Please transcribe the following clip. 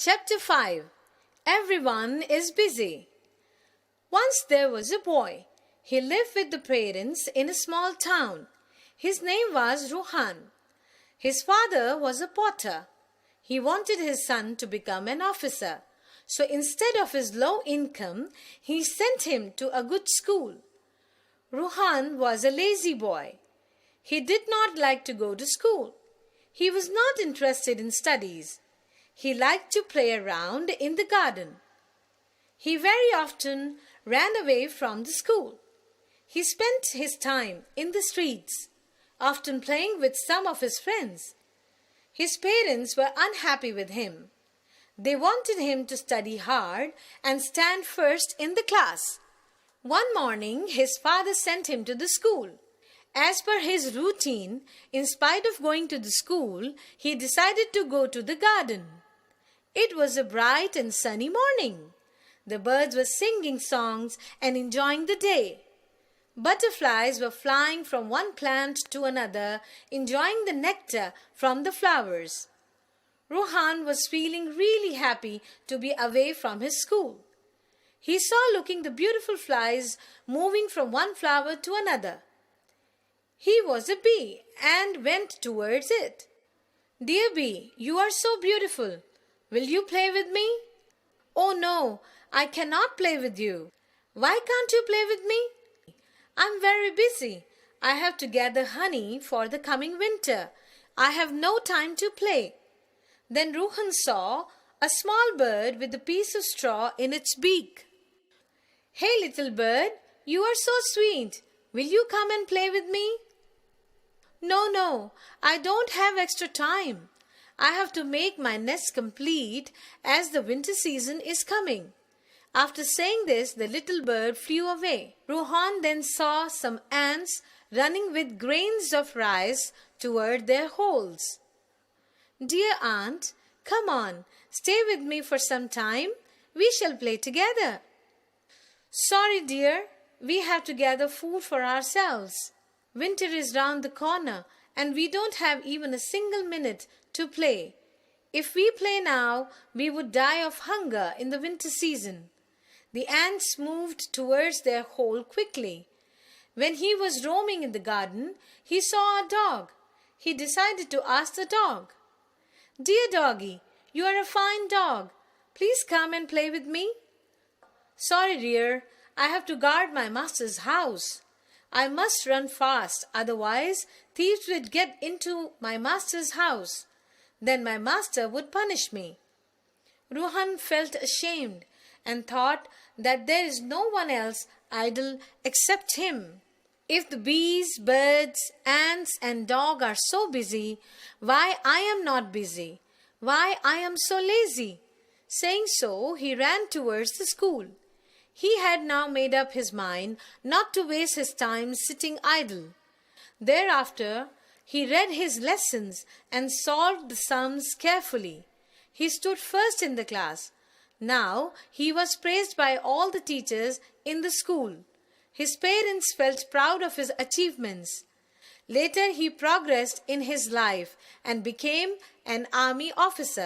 Chapter 5. Everyone is busy. Once there was a boy. He lived with the parents in a small town. His name was Rohan. His father was a potter. He wanted his son to become an officer. So instead of his low income, he sent him to a good school. Rohan was a lazy boy. He did not like to go to school. He was not interested in studies. He liked to play around in the garden. He very often ran away from the school. He spent his time in the streets, often playing with some of his friends. His parents were unhappy with him. They wanted him to study hard and stand first in the class. One morning, his father sent him to the school. As per his routine, in spite of going to the school, he decided to go to the garden. It was a bright and sunny morning. The birds were singing songs and enjoying the day. Butterflies were flying from one plant to another, enjoying the nectar from the flowers. Rohan was feeling really happy to be away from his school. He saw looking the beautiful flies moving from one flower to another. He was a bee and went towards it. "Dear bee, you are so beautiful. Will you play with me?" "Oh no, I cannot play with you." "Why can't you play with me?" "I'm very busy. I have to gather honey for the coming winter. I have no time to play." Then Rohan saw a small bird with a piece of straw in its beak. "Hey little bird, you are so sweet. Will you come and play with me?" No, I don't have extra time. I have to make my nest complete as the winter season is coming." After saying this, the little bird flew away. Rohan then saw some ants running with grains of rice toward their holes. "Dear aunt, come on, stay with me for some time. We shall play together." "Sorry, dear, we have to gather food for ourselves. Winter is round the corner and we don't have even a single minute to play. If we play now, we would die of hunger in the winter season." The ants moved towards their hole quickly. When he was roaming in the garden, he saw a dog. He decided to ask the dog, "Dear doggy, you are a fine dog. Please come and play with me." "Sorry, dear, I have to guard my master's house. I must run fast, otherwise thieves would get into my master's house. Then my master would punish me." Rohan felt ashamed and thought that there is no one else idle except him. If the bees, birds, ants and dog are so busy, why I am not busy? Why I am so lazy? Saying so, he ran towards the school. He had now made up his mind not to waste his time sitting idle. Thereafter, he read his lessons and solved the sums carefully. He stood first in the class. Now he was praised by all the teachers in the school. His parents felt proud of his achievements. Later he progressed in his life and became an army officer.